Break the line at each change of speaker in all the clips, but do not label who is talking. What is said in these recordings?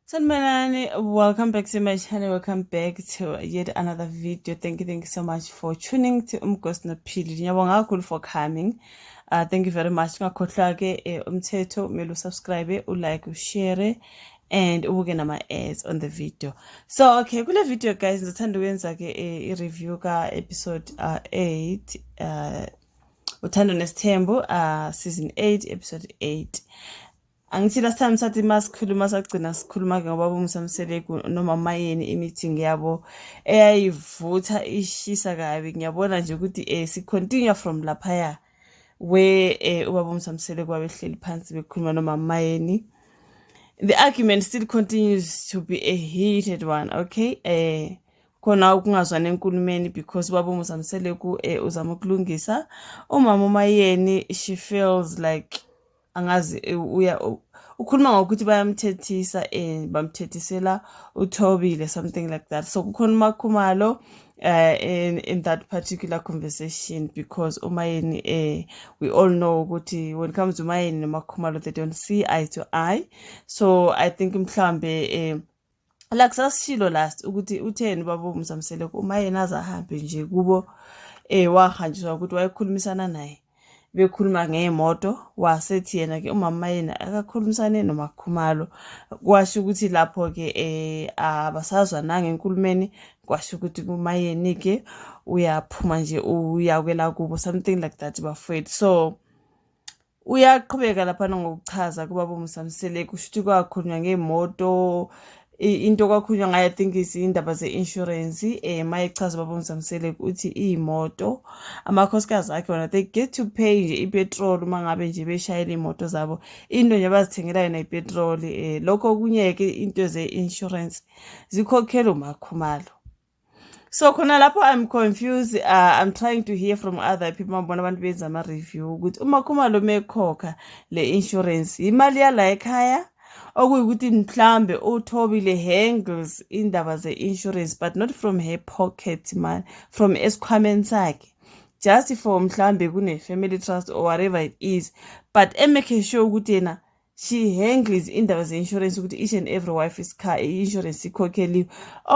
Sanmanani, welcome back to my channel. Welcome back to yet another video. Thank you so much for tuning to Umgosna Pili. Nyabonga kakhulu for coming. Thank you very much. Ngakhohlwa ke umthetho mele usubscribe, ulike, ushare and ubuke nama ads on the video. So okay, kule video guys ngithanda ukwenza ke i-review ka episode 8 Uthando Nesithembu season 8 episode 8. Angithi last time sathi masikhuluma sagcina sikhuluma ke ngoba uMsamseleku noma mayeni i-meeting yabo eyayivutha ishisa kabi. Ngiyabona nje ukuthi si continue from laphaya where ubaba uMsamseleku wabehleli phansi bekhuluma noma mayeni. The argument still continues to be a heated one, okay? Khona ukungazwana enkulumeni because ubaba uMsamseleku uzama ukulungisa umama mayeni. She feels like angazi ukhuluma ngokuthi bayamthethisa bamthethisela uThobile, something like that. So kukhona uMakhumalo in that particular conversation because umayeni we all know ukuthi when it comes to umayeni noMakhumalo they don't see eye to eye. So I think mhlambe like sasishilo last ukuthi utheni ubaba uMsamseleku umayeni azahambe nje kubo wahanjiswa ukuthi wayekhulumisana naye bekhuluma ngemoto wasethi yena ke umama yena akakhulumisane noMakhumalo. Kwasho ukuthi lapho ke abasazwa nangenkulumeni, kwasho ukuthi kumayeni ke uyaphuma nje uyakwela kubo, something like that bafowethu. So uyaqhubeka lapha ngokuchaza kubaba uMsamseleku kushuthi kwakhulunywa ngemoto into kwakhulunywa ngayo. I think izindaba ze-insurance mayechaza ubaba uMsamseleku uthi imoto amakhosikazi akhe wona they get to pay nje ipetrol uma ngabe nje beshayela imoto zabo, into nje bazithengela yona ipetrol. Lokho kunyeke into ze-insurance zikhokhela uMakhumalo. So khona lapho I'm confused. I'm trying to hear from other people mabona abantu benza ama-review ukuthi uMakhumalo mekhokha le insurance imali yala ekhaya okuyukuthi mhlambe uThobile handles indaba ze-insurance but not from her pocket man, from esikhwameni sakhe, just for mhlambe kune-family trust or whatever it is, but make sure ukuthi yena she handles indaba ze-insurance ukuthi each and every wife i-insurance ikhokheliwe.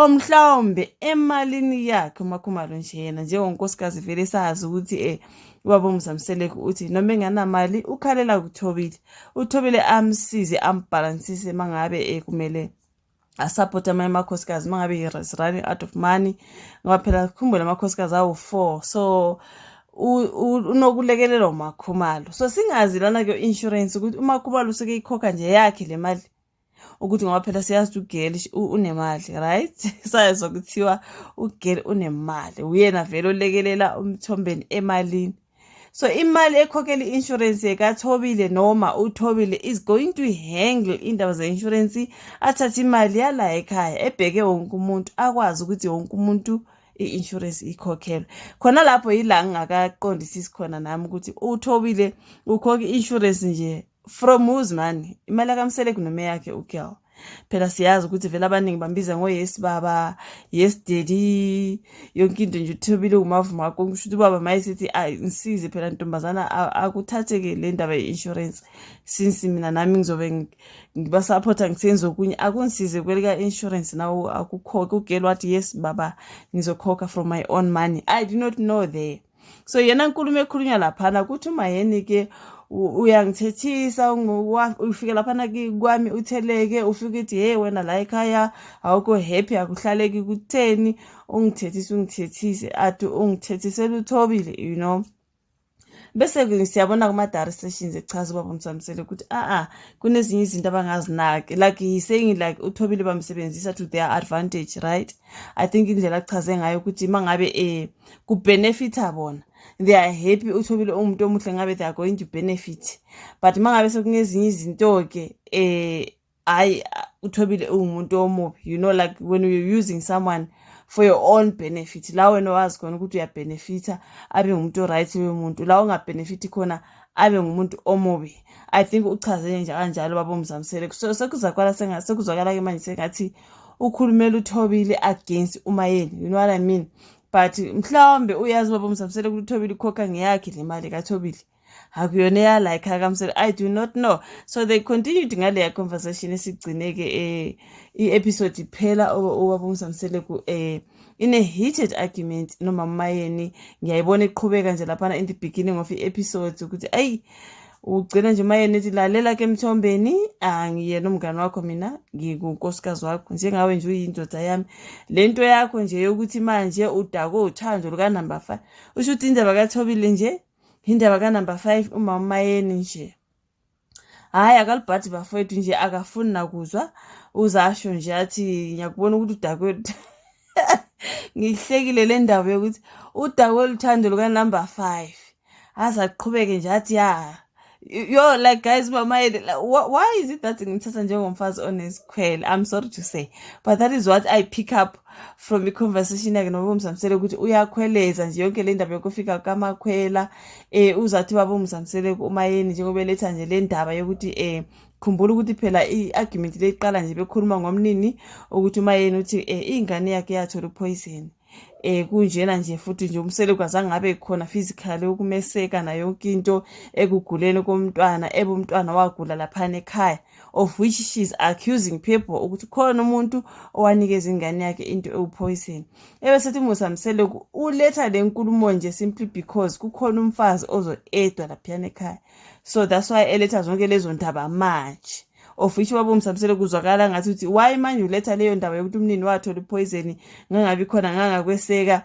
Mhlawumbe emalini yakhe uMakhumalo nje yena njengonkosikazi vele sazi ukuthi ubaba uMsamseleku uthi noma enganamali ukhalela kuThobile, uThobile amsize ambalansise mangabe kumele asupport amakhosikazi mangabe is running out of money, ngoba phela khumbula amakhosikazi awu4. So unokulekelela uMakhumalo. So singazi lana ke insurance ukuthi uMakhumalo usekeyikhokha nje yakhe le mali ukuthi ngoba phela siyazi uGeli unemali, right? Sayazi ukuthiwa uGeli unemali, uyena vele olekelela uMthombeni emalini. So imali ekhokhela i-insurance yekaThobile noma uThobile is going to handle indaba ze-insurance, athathe imali yala ekhaya ebheke wonke umuntu, akwazi ukuthi wonke umuntu i-insurance ikhokhelwe. Khona lapho yila ngingakaqondisisi khona nami ukuthi uThobile ukhokha i-insurance nje from whose money? Imali kaMseleku noma yakhe uGirl? Phela siyazi ukuthi vele abaningi bambiza ngo-yes baba, yes daddy, yonke into nje uThobile umavuma akho. Kusho ukuthi ubaba mayesithi ngisize phela ntombazana akuthatheke le ndaba ye-insurance, since mina nami ngizobe ngibasupporta ngisenza okunye, akungisize kwelika insurance nawo akukhokhe. uGirl wathi yes baba ngizokhokha from my own money. I do not know there. So yena nkulumo ekhulunywa laphana ukuthi umayeni ke uyangithethisa ufike laphana kwami utheleke ufike uthi hey wena la ekhaya awukho happy akuhlaleki kutheni ungithethise athi ungithethisela uThobile, you know. Bese siyabona kuma-diary stations echaza ubaba uMsamseleku ukuthi kunezinye izinto abangazinaki, like he's saying like uThobile bamsebenzisa to their advantage, right? I think indlela achaze ngayo ukuthi mangabe kubenefita bona, they are happy uThobile umuntu omuhle ngabe they are going to benefit, but mangabe sekunezinye izinto ke hayi uThobile umuntu omubi, you know, like when you're using someone for your own benefit, la wena wazi khona ukuthi uyabenefita abe ngumuntu right wemuntu, la ungabenefiti khona abe ngumuntu omubi. I think uchaze nje kanjalo baba uMsamseleku. So sekuzakala sekuzwakala ke manje sengathi ukhulumela uThobile against umayeni, you know what I mean? But mhlawumbe uyazi baba uMsamseleku ukuthi uThobile ukhokha ngeyakhe le mali kaThobile. akuyona eyalike akamsele, I do not know. So they continued ngaleya conversation esigcineke i-episode iphela ubaba uMsamseleku in a heated argument nomama Mayeni. Ngiyayibona iqhubeka nje laphana in the beginning of i-episode ukuthi ayi ugcina nje Mayeni ethi lalela ke Mthombeni, ngiyena umngane wakho, mina ngikunkosikazi wakho, njengawe nje uyindoda yami. Lento yakho nje yokuthi manje udako uthando luka number 5, usho ukuthi indaba kaThobile nje indaba ka number 5 umama Mayeni nje. Hayi akalibhathi bafowethu nje akafuni nakuzwa, uzasho nje athi ngiyakubona ukuthi udako ngihlekile le ndaba yokuthi udako luthando luka number 5 azaqhubeke nje athi yo, like guys, why is it that ngithatha njengomfazi onesikhwele? I'm sorry to say, but that is what I pick up from the conversation yakhe noBaba uMsamsele, ukuthi uyakhweleza nje yonke le ndaba yokufika kamakhwela. Uzathi baba uMsamsele uMayeni njengoba eletha nje le ndaba yokuthi khumbula ukuthi phela i-argument le iqala nje bekhuluma ngomnini ukuthi uMayeni uthi ingane yakhe yathola poison. Kunjena nje futhi nje uMseleku azange abe khona physically ukumeseka na yonke into ekuguleni komntwana, umntwana wagula laphana ekhaya, of which she's accusing people ukuthi khona umuntu owanikeza ingane yakhe into ewu-poison. Ebesethi uMsamseleku uletha le nkulumo nje simply because kukhona umfazi ozo-edwa laphana ekhaya. So that's why eletha zonke lezo ndaba manje, of which ubaba uMsamsele kuzwakala ngathi uthi why manje uletha leyo ndaba yokuthi umnini wathola ipoison ngangabi khona ngangakweseka.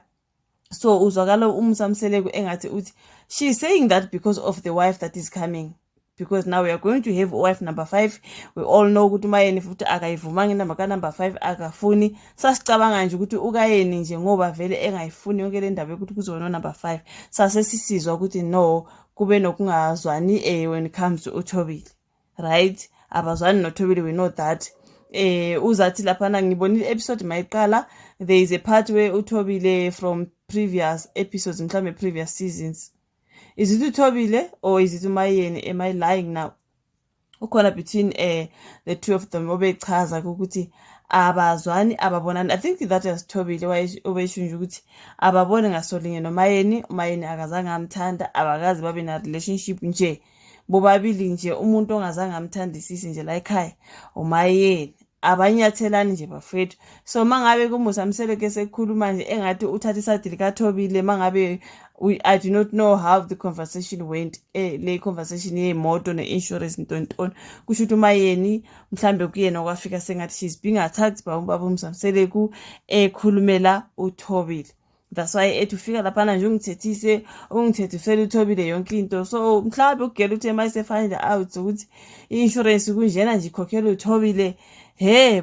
So uzwakala uMsamsele engathi uthi she's saying that because of the wife that is coming, because now we are going to have wife number 5. We all know ukuthi uMayeni futhi akayivumanga indaba ka number 5 akafuni. Sasicabanga nje ukuthi ukayeni nje ngoba vele engayifuni yonke le ndaba yokuthi kuzona number 5, sase sisizwa ukuthi no kube nokungazwani when it comes to uThobile, right? Abazwani noThobile, we know that. Uzathi laphana ngibonile episode mayiqala, there is a part where uThobile from previous episodes, mhlawumbe previous seasons. Is it uThobile or is it uMayeni? Am I lying now? Ukhona between the two of them obechaza ukuthi abazwani ababonani. I think that is Thobile obeshunje ukuthi ababone ngasolinye noMayeni. uMayeni akazange amthanda, abakazi babe na relationship nje bobabili nje. Umuntu ongazange amthandisisi nje la ekhaya uMayeni, abanyathelani nje bafethu. So mangabe kuMsamsele ke sekhuluma nje engathi uthatha isadili kaThobile, mangabe I do not know how the conversation went, le conversation yemoto ne-insurance ntontoni, kusho ukuthi uMayeni mhlambe kuyena okwafika sengathi she's being attacked by ubaba uMsamsele ekhulumela uThobile. That's why ethi ufika laphana nje ungithethisele uThobile yonke into. So mhlawumbe ukugela ukuthi mayise find out ukuthi i-insurance kunjena nje ikhokhela uThobile.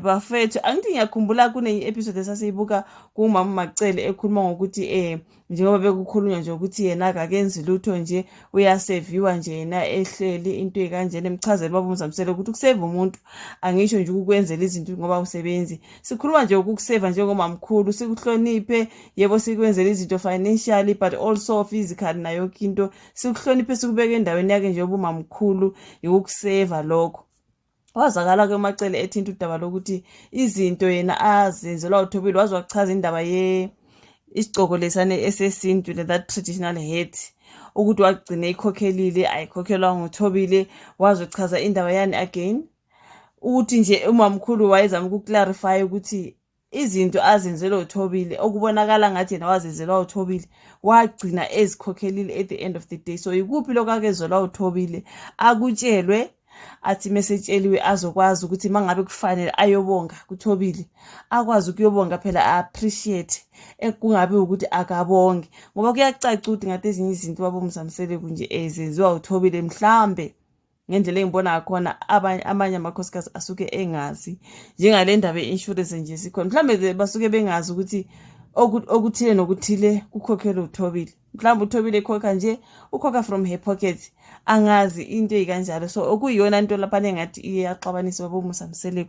Bafethu, angithi ngiyakhumbula kune-episode esasiyibuka kumama uMacele ekhuluma ngokuthi njengoba bekukhulunywa nje ukuthi yena akakenzi lutho nje, uyaseviwa nje yena ehleli into ekanjena, emchazela ubaba uMsamsele ukuthi ukuseva umuntu angisho nje ukukwenzela izinto ngoba usebenzi. Sikhuluma nje ukukuseva njengomamkhulu, sikuhloniphe, yebo sikwenzela izinto financially but also physically nayo yonke into, sikuhloniphe sikubeka endaweni yakhe nje ubumamkhulu, yokuseva lokho. Wazakala ke uMacele ethinta udaba lokuthi izinto yena azenzelwa uThobile, wazochaza indaba isigcoko lesane esesintu, that traditional hat, ukuthi wagcina ikhokhelile ayikhokhelwa nguThobile. Wazochaza indaba yani again ukuthi nje umamkhulu wayezama ukuclarify ukuthi izinto azenzelwa uThobile okubonakala ngathi yena wazenzelwa uThobile wagcina ezikhokhelile at the end of the day. So ikuphi lokho akezelwa uThobile akutshelwe, athi mesetseliwe azokwazi ukuthi mangabe kufanele ayobonga kuThobile akwazi ukuyobonga phela, appreciate, kungabe ukuthi akabonge, ngoba kuyacaca ukuthi ngathi ezinye izinto ubaba uMsamsele nje ezenziwa uThobile mhlambe ngendlela engibona khona amanye amakhosikazi asuke engazi, njengale ndaba ye-insurance nje sikhona mhlambe basuke bengazi ukuthi okuthile nokuthile kukhokhela uThobile. Mhlawumbe uThobile ekhokha nje, ukhokha from her pocket, angazi into ekanjalo. So okuyiyona into laphana engathi iyaxabanisa ubaba uMsamsele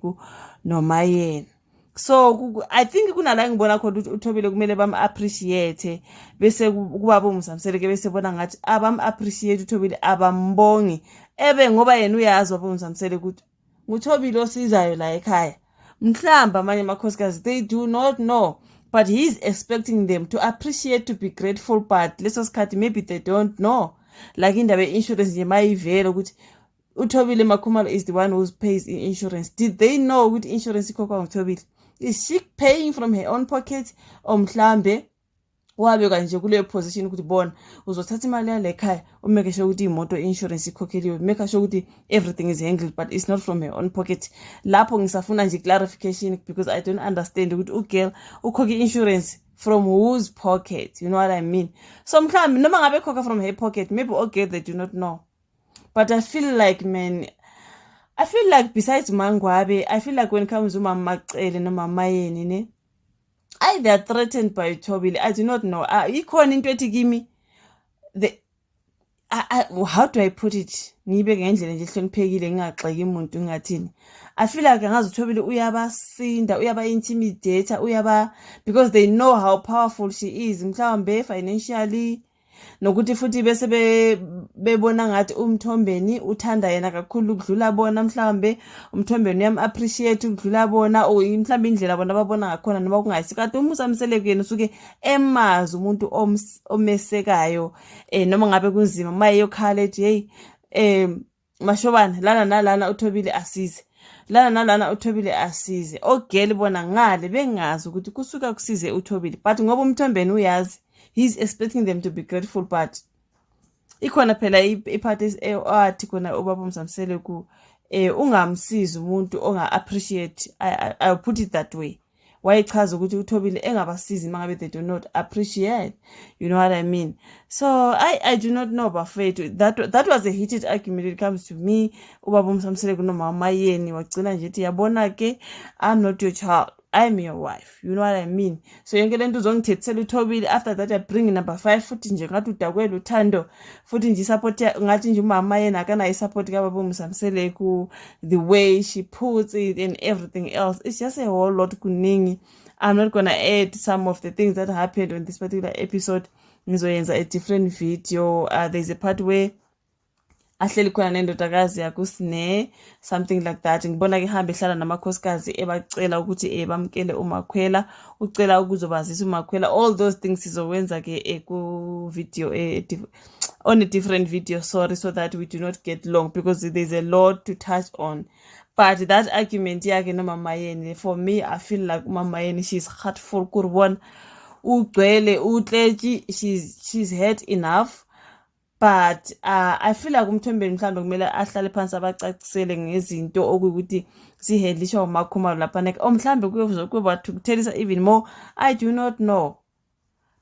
noMayeni. So I think kunala ngibona khona ukuthi uThobile kumele bam-appreciate, bese kubaba uMsamsele bese bona ngathi abam-appreciate uThobile, abambongi ngoba yena uyazi ubaba uMsamsele ukuthi nguThobile osizayo la ekhaya. Mhlamba amanye amakhosikazi they do not know, but he's expecting them to appreciate, to be grateful, but leso sikhathi maybe they don't know. like indaba ye-insurance nje mayivela ukuthi uThobile Makhumalo is the one who pays insurance. Did they know ukuthi insurance ikhokhwa nguThobile? Is she paying from her own pocket or mhlambe wabeka nje kuleyo position ukuthi bona uzothatha imali yale ekhaya umeke sure ukuthi imoto insurance ikhokheliwe, make sure ukuthi everything is handled, but it's not from her own pocket. Lapho ngisafuna nje clarification because I don't understand ukuthi ugirl ukhokha insurance from whose pocket, you know what I mean? So mhlambe noma ngabe khokha from her pocket, maybe okay they do not know. But I feel like, man, I feel like besides Mangwabe, I feel like when it comes to Mama Macele no Mama Yeni, ne, they are threatened by Thobile. I do not know. Equal into to give me the how do I put it? Nibe ngendlela nje hloniphekile ngingagxeki umuntu ngathini. I feel like ngazi uThobile uyabasinda, uyaba-intimidate, because they know how powerful she is, mhlawumbe financially. Nokuthi futhi bese bebona ngathi uMthombeni uthanda yena kakhulu ukudlula bona, mhlambe uMthombeni uyam-appreciate ukudlula bona, or mhlambe indlela bona babona ngakhona noma kungayisi kade umusamseleke yena usuke emazi umuntu omesekayo noma ngabe kunzima maye yokhala ethi hey mashobana lana nalana uThobile asize, lana nalana uThobile asize. Ogeli bona ngale bengazi ukuthi kusuka kusize uThobile, but ngoba uMthombeni uyazi, he's expecting them to be grateful. But ikhona phela iphathi athi khona ubaba uMsamsele ku ungamsiza umuntu onga-appreciate, I'll put it that way. Wayechaza ukuthi uThobile engabasizi mangabe they do not appreciate, you know what I mean? So I do not know bafethu, that was a heated argument when it comes to me. Ubaba uMsamsele kunomama Yeni wagcina nje ethi yabona ke, I'm not your child, I'm your wife, you know what I mean? So yonke lento uzongithethela uThobile, after that I bring number 5 futhi nje ngathi udakwela uthando futhi nje support ngathi nje umama yena akanayo support kababa uMsamsele ku the way she puts it and everything else. It's just a whole lot kuningi. I'm not gonna add some of the things that happened on this particular episode. Ngizoyenza a different video. There's a part where ahleli khona nendodakazi yakuSne, something like that. Ngibona ke hamba ehlala namakhosikazi ebacela ukuthi bamkele uMakhwela, ucela ukuzobazisa uMakhwela. All those things sizowenza ke ku video on a different video, sorry, so that we do not get long because there's a lot to touch on. But that argument yakhe no Mama Yeni, for me I feel like Mama Yeni, she's heartful kurwon ugcwele utleji, she's had enough. But I feel like uMthombeni mhlawumbe kumele ahlale phansi abacacisele ngezinto okuyukuthi sihandlishwa uMakhumalo lapha mhlawumbe kuyoba to tell us even more, I do not know.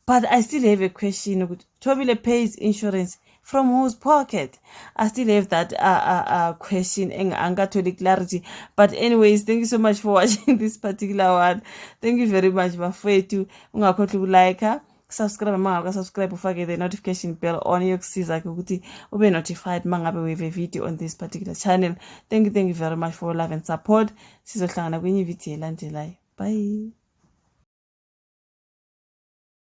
But I still have a question ukuthi Thobile pays insurance from whose pocket? I still have that question and angatholi clarity. But anyways, thank you so much for watching this particular one. Thank you very much bafethu. Ungakhohlwa ukulike, subscribe mangabe subscribe, ufake the notification bell on yokusiza ukuthi ube notified mangabe we have a video on this particular channel. Thank you very much for love and support. Sizohlangana kwenye video elandelayo. Bye.